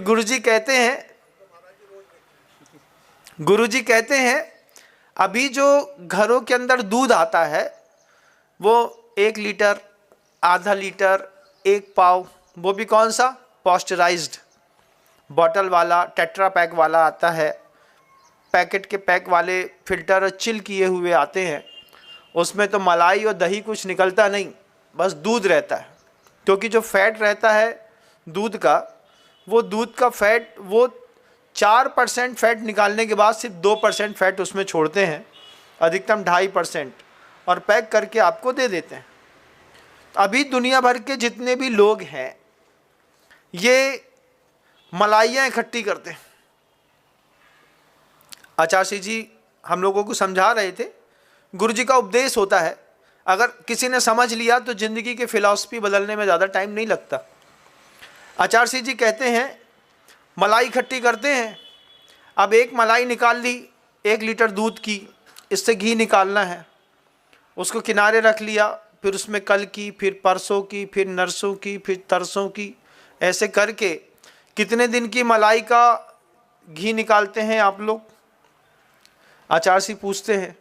फिर गुरुजी कहते हैं अभी जो घरों के अंदर दूध आता है वो 1 लीटर, आधा लीटर, 1 पाव, वो भी कौन सा? पॉस्चराइज्ड, बॉटल वाला, टेट्रा पैक वाला आता है। पैकेट के पैक वाले फिल्टर और चिल किए हुए आते हैं। उसमें तो मलाई और दही कुछ निकलता नहीं, बस दूध रहता है। क्योंकि जो फैट रहता है दूध का, वो दूध का फैट, वो 4% फैट निकालने के बाद सिर्फ 2% फैट उसमें छोड़ते हैं, अधिकतम 2.5%, और पैक करके आपको दे देते हैं। अभी दुनिया भर के जितने भी लोग हैं ये मलाइयाँ इकट्ठी करते हैं। आचार्य जी हम लोगों को समझा रहे थे, गुरु जी का उपदेश होता है, अगर किसी ने समझ लिया तो ज़िंदगी की फ़िलॉसफी बदलने में ज़्यादा टाइम नहीं लगता। आचार्य जी कहते हैं मलाई इकट्ठी करते हैं। अब एक मलाई निकाल ली 1 लीटर दूध की, इससे घी निकालना है, उसको किनारे रख लिया, फिर उसमें कल की, फिर परसों की, फिर नरसों की, फिर तरसों की, ऐसे करके कितने दिन की मलाई का घी निकालते हैं आप लोग? आचार्य जी पूछते हैं।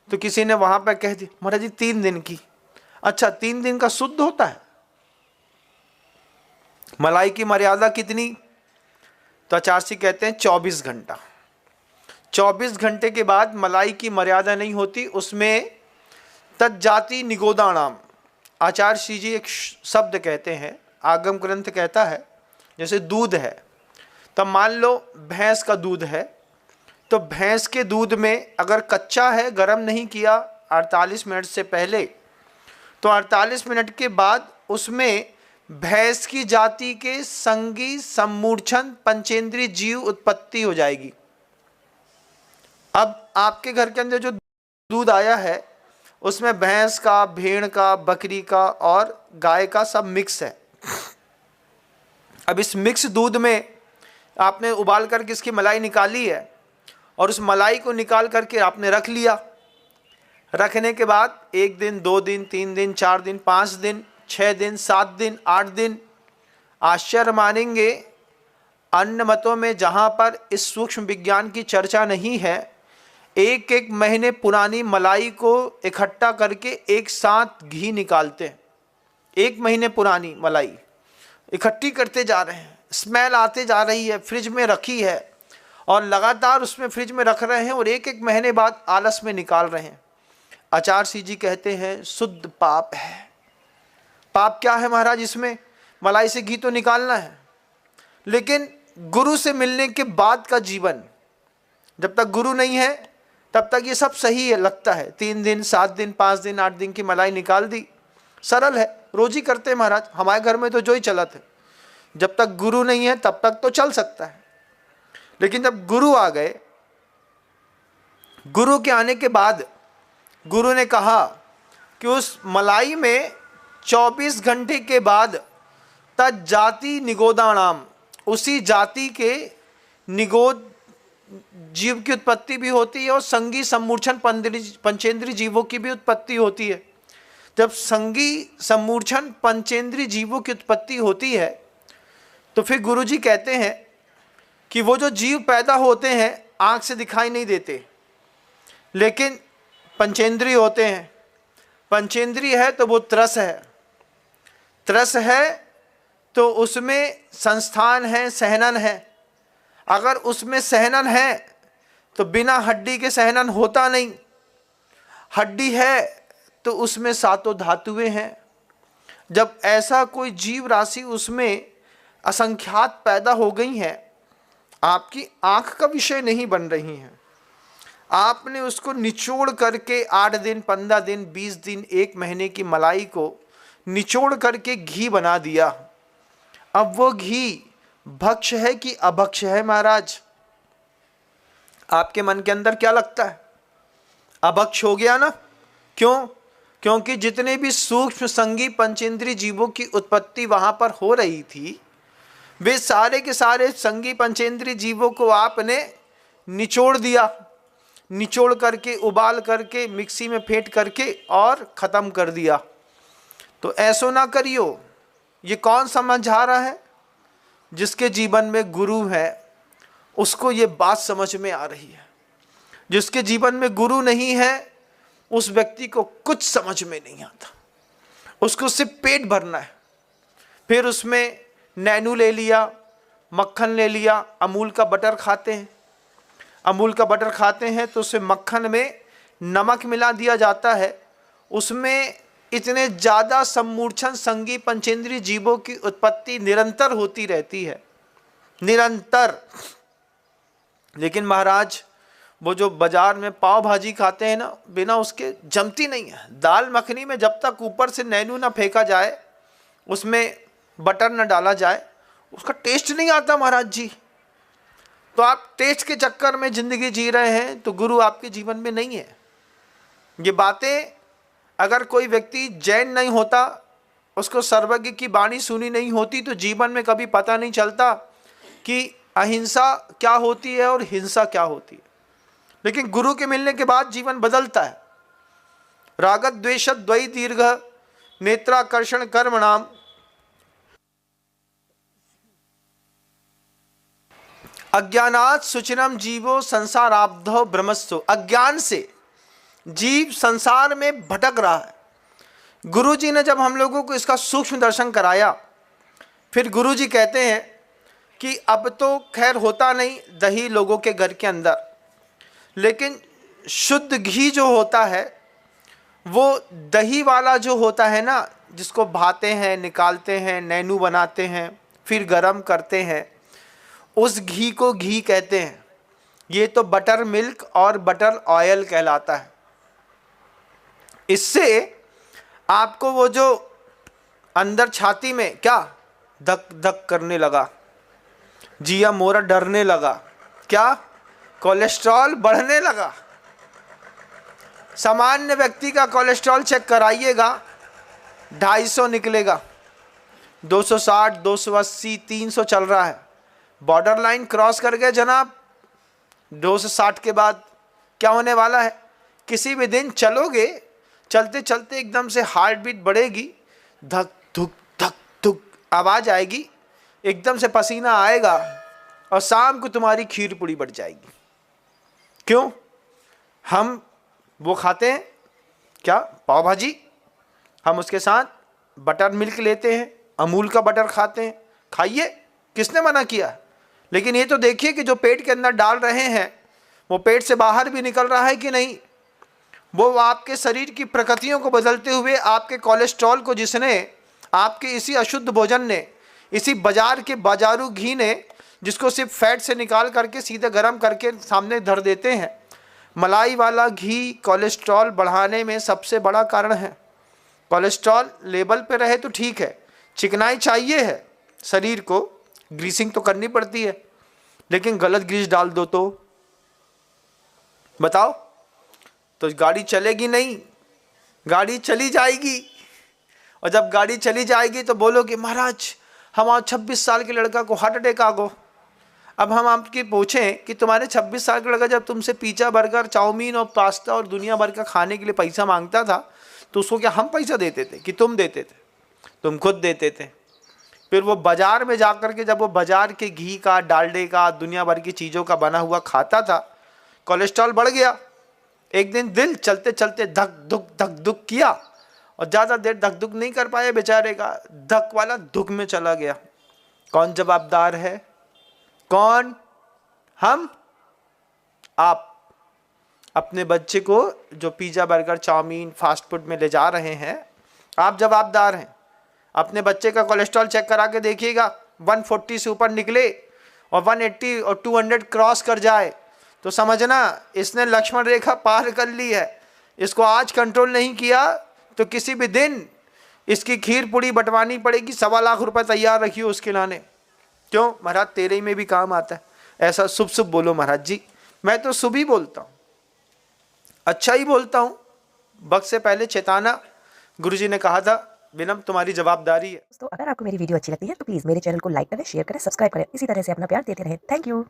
तो किसी ने वहां पर कह दिया महाराज जी 3 दिन की। अच्छा, 3 दिन का शुद्ध होता है? मलाई की मर्यादा कितनी? तो आचार्य जी कहते हैं 24 घंटा। 24 घंटे के बाद मलाई की मर्यादा नहीं होती, उसमें तज्जाति निगोदाणाम, आचार्य जी एक शब्द कहते हैं, आगम ग्रंथ कहता है, जैसे दूध है, तब मान लो भैंस का दूध है, तो भैंस के दूध में अगर कच्चा है, गर्म नहीं किया 48 मिनट से पहले, तो 48 मिनट के बाद उसमें भैंस की जाति के संगी सम्मूर्छन पंचेंद्रीय जीव उत्पत्ति हो जाएगी। अब आपके घर के अंदर जो दूध आया है उसमें भैंस का, भेड़ का, बकरी का और गाय का सब मिक्स है। अब इस मिक्स दूध में आपने उबाल करके इसकी मलाई निकाली है, और उस मलाई को निकाल करके आपने रख लिया। रखने के बाद 1 दिन, 2 दिन, 3 दिन, 4 दिन, 5 दिन, 6 दिन, 7 दिन, 8 दिन, आश्चर्य मानेंगे अन्य मतों में जहाँ पर इस सूक्ष्म विज्ञान की चर्चा नहीं है, 1-1 महीने पुरानी मलाई को इकट्ठा करके एक साथ घी निकालते हैं। 1 महीने पुरानी मलाई इकट्ठी करते जा रहे हैं, स्मेल आते जा रही है, फ्रिज में रखी है और लगातार उसमें फ्रिज में रख रहे हैं और 1-1 महीने बाद आलस में निकाल रहे हैं। आचार्य जी कहते हैं शुद्ध पाप है। पाप क्या है महाराज? इसमें मलाई से घी तो निकालना है, लेकिन गुरु से मिलने के बाद का जीवन, जब तक गुरु नहीं है तब तक ये सब सही है, लगता है। 3 दिन, 7 दिन, 5 दिन, 8 दिन की मलाई निकाल दी, सरल है, रोज ही करते हैं महाराज। हमारे घर में तो जो ही चला था, जब तक गुरु नहीं है तब तक तो चल सकता है, लेकिन जब गुरु आ गए, गुरु के आने के बाद गुरु ने कहा कि उस मलाई में 24 घंटे के बाद तज्जाति निगोदाणाम, उसी जाति के निगोद जीव की उत्पत्ति भी होती है और संगी सम्मूर्छन पंचेंद्रीय जीवों की भी उत्पत्ति होती है। जब संगी सम्मूर्छन पंचेंद्रीय जीवों की उत्पत्ति होती है तो फिर गुरुजी कहते हैं कि वो जो जीव पैदा होते हैं आँख से दिखाई नहीं देते, लेकिन पंचेंद्रीय होते हैं। पंचेंद्रीय है तो वो तरस है, तरस है तो उसमें संस्थान है, सहनन है। अगर उसमें सहनन है तो बिना हड्डी के सहनन होता नहीं, हड्डी है तो उसमें 7 धातुएं हैं। जब ऐसा कोई जीव राशि उसमें असंख्यात पैदा हो गई हैं, आपकी आंख का विषय नहीं बन रही हैं, आपने उसको निचोड़ करके 8 दिन, 15 दिन, 20 दिन, 1 महीने की मलाई को निचोड़ करके घी बना दिया। अब वो घी भक्ष है कि अभक्ष है महाराज? आपके मन के अंदर क्या लगता है? अभक्ष हो गया ना? क्यों? क्योंकि जितने भी सूक्ष्म संगी पंचेंद्रीय जीवों की उत्पत्ति वहां पर हो रही थी, वे सारे के सारे संगी पंचेंद्रीय जीवों को आपने निचोड़ दिया, निचोड़ करके, उबाल करके, मिक्सी में फेंट करके और ख़त्म कर दिया। तो ऐसो ना करियो। ये कौन समझा रहा है? जिसके जीवन में गुरु है उसको ये बात समझ में आ रही है। जिसके जीवन में गुरु नहीं है उस व्यक्ति को कुछ समझ में नहीं आता। उसको सिर्फ पेट भरना है। फिर उसमें नैनू ले लिया, मक्खन ले लिया। अमूल का बटर खाते हैं, अमूल का बटर खाते हैं तो उसमें मक्खन में नमक मिला दिया जाता है। उसमें इतने ज़्यादा सम्मूर्छन संगी पंचेंद्रीय जीवों की उत्पत्ति निरंतर होती रहती है, निरंतर। लेकिन महाराज वो जो बाजार में पाव भाजी खाते हैं ना, बिना उसके जमती नहीं है। दाल मखनी में जब तक ऊपर से नैनू ना फेंका जाए, उसमें बटर न डाला जाए, उसका टेस्ट नहीं आता महाराज जी। तो आप टेस्ट के चक्कर में जिंदगी जी रहे हैं तो गुरु आपके जीवन में नहीं है। ये बातें अगर कोई व्यक्ति जैन नहीं होता, उसको सर्वज्ञ की वाणी सुनी नहीं होती, तो जीवन में कभी पता नहीं चलता कि अहिंसा क्या होती है और हिंसा क्या होती है। लेकिन गुरु के मिलने के बाद जीवन बदलता है। रागत द्वेषत द्वै दीर्घ नेत्राकर्षण कर्मणाम अज्ञानात् सुचिरम जीवो संसाराब्धो ब्रह्मस्सु। अज्ञान से जीव संसार में भटक रहा है। गुरु जी ने जब हम लोगों को इसका सूक्ष्म दर्शन कराया, फिर गुरु जी कहते हैं कि अब तो खैर होता नहीं दही लोगों के घर के अंदर, लेकिन शुद्ध घी जो होता है वो दही वाला जो होता है ना, जिसको भाते हैं, निकालते हैं, नैनू बनाते हैं, फिर गरम करते हैं, उस घी को घी कहते हैं। ये तो बटर मिल्क और बटर ऑयल कहलाता है। इससे आपको वो जो अंदर छाती में क्या धक धक करने लगा, जिया मोरा डरने लगा, क्या कोलेस्ट्रॉल बढ़ने लगा। सामान्य व्यक्ति का कोलेस्ट्रॉल चेक कराइएगा, 250 निकलेगा, 260, 280, 300 चल रहा है। बॉर्डर लाइन क्रॉस कर गए जनाब। 260 के बाद क्या होने वाला है? किसी भी दिन चलोगे, चलते चलते एकदम से हार्ट बीट बढ़ेगी, धक धुक आवाज़ आएगी, एकदम से पसीना आएगा और शाम को तुम्हारी खीर पूड़ी बढ़ जाएगी। क्यों? हम वो खाते हैं क्या, पाव भाजी, हम उसके साथ बटर मिल्क लेते हैं, अमूल का बटर खाते हैं। खाइए, किसने मना किया? लेकिन ये तो देखिए कि जो पेट के अंदर डाल रहे हैं वो पेट से बाहर भी निकल रहा है कि नहीं। वो आपके शरीर की प्रकृतियों को बदलते हुए आपके कोलेस्ट्रॉल को, जिसने आपके इसी अशुद्ध भोजन ने, इसी बाजार के बाजारू घी ने, जिसको सिर्फ फैट से निकाल करके सीधे गर्म करके सामने धर देते हैं, मलाई वाला घी कोलेस्ट्रॉल बढ़ाने में सबसे बड़ा कारण है। कोलेस्ट्रॉल लेवल पे रहे तो ठीक है, चिकनाई चाहिए है, शरीर को ग्रीसिंग तो करनी पड़ती है, लेकिन गलत ग्रीस डाल दो तो बताओ, तो गाड़ी चलेगी नहीं, गाड़ी चली जाएगी। और जब गाड़ी चली जाएगी तो बोलोगे महाराज हमारा 26 साल के लड़का को हार्ट अटैक आ गो। अब हम आपके पूछें कि तुम्हारे 26 साल का लड़का जब तुमसे पिज़्ज़ा, बर्गर, चाउमीन और पास्ता और दुनिया भर का खाने के लिए पैसा मांगता था, तो उसको क्या हम पैसा देते थे कि तुम देते थे? तुम खुद देते थे। फिर वो बाजार में जाकर के जब वो बाजार के घी का, डालडे का, दुनिया भर की चीज़ों का बना हुआ खाता था, कोलेस्ट्रॉल बढ़ गया। एक दिन दिल चलते चलते धक धुक किया और ज़्यादा देर धक धुक नहीं कर पाए बेचारे का, धक वाला धुक में चला गया। कौन जवाबदार है? कौन? हम? आप अपने बच्चे को जो pizza, burger, chowmein, fast food में ले जा रहे हैं, आप जवाबदार हैं। अपने बच्चे का कोलेस्ट्रॉल चेक करा के देखिएगा, 140 से ऊपर निकले और 180 और 200 क्रॉस कर जाए तो समझना इसने लक्ष्मण रेखा पार कर ली है। इसको आज कंट्रोल नहीं किया तो किसी भी दिन इसकी खीर पूड़ी बंटवानी पड़ेगी। 1.25 लाख रुपए तैयार रखिए उसके लाने। क्यों महाराज? तेरे ही में भी काम आता है। ऐसा शुभ शुभ बोलो महाराज जी। मैं तो शुभ ही बोलता हूँ, अच्छा ही बोलता हूँ। वक्त से पहले चेताना गुरुजी ने कहा था, विनम तुम्हारी जवाबदारी है। दोस्तों अगर आपको मेरी वीडियो अच्छी लगती है तो प्लीज मेरे चैनल को लाइक करें, शेयर करें, सब्सक्राइब करें। इसी तरह से अपना प्यार देते रहें। Thank you.